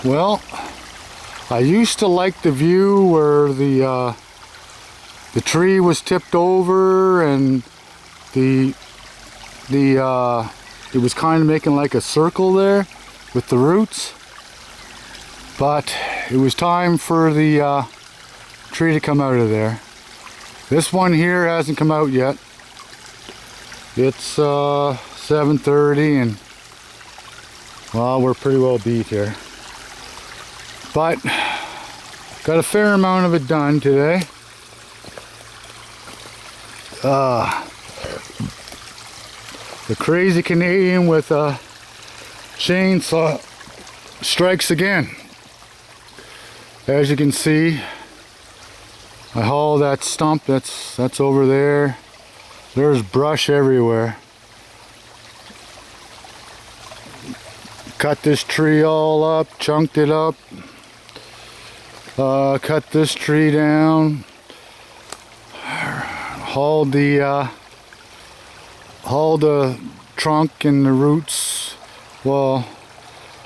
Well, I used to like the view where the tree was tipped over and it was kind of making like a circle there with the roots. But it was time for the tree to come out of there. This one here hasn't come out yet. It's 7:30 and well, we're pretty well beat here. But got a fair amount of it done today. The crazy Canadian with a chainsaw strikes again. As you can see, I hauled that stump that's over there. There's brush everywhere. Cut this tree all up, chunked it up. Cut this tree down. Hauled the trunk and the roots. Well,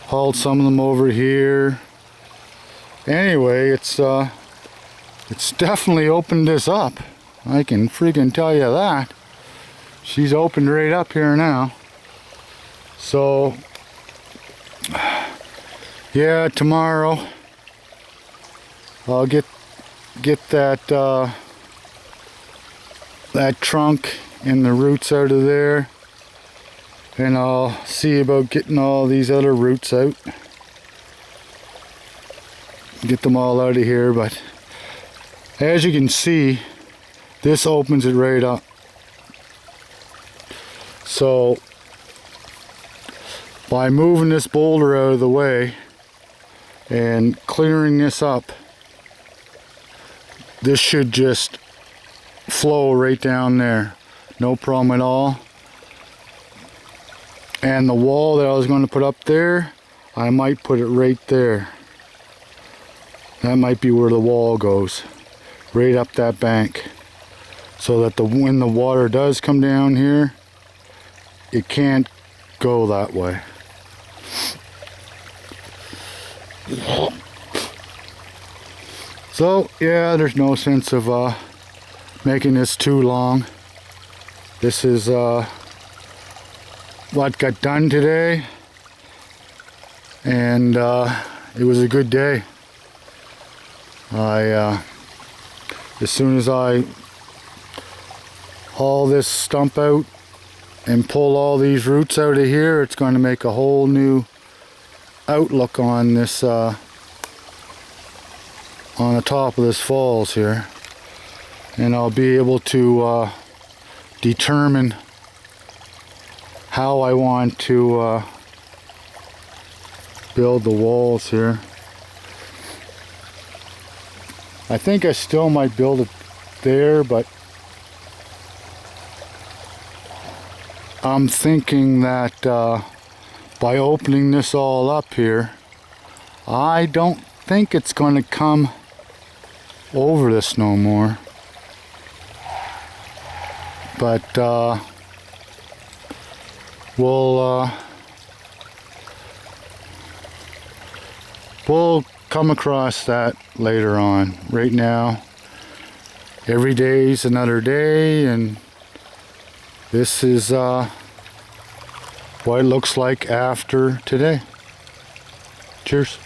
hauled some of them over here. Anyway, it's definitely opened this up. I can freaking tell you that. She's opened right up here now. So, yeah, tomorrow I'll get that that trunk and the roots out of there, and I'll see about getting all these other roots out. Get them all out of here, but as you can see, this opens it right up. So by moving this boulder out of the way and clearing this up, this should just flow right down there. No problem at all. And the wall that I was going to put up there, I might put it right there. That might be where the wall goes. Right up that bank. So that when the water does come down here, it can't go that way. So yeah, there's no sense of making this too long. This is what got done today, and it was a good day. As soon as I haul this stump out and pull all these roots out of here, it's going to make a whole new outlook on this on the top of this falls here, and I'll be able to determine how I want to build the walls here. I think I still might build it there, but I'm thinking that by opening this all up here, I don't think it's going to come over this no more. But we'll come across that later on. Right now, every day's another day, and this is what it looks like after today. Cheers.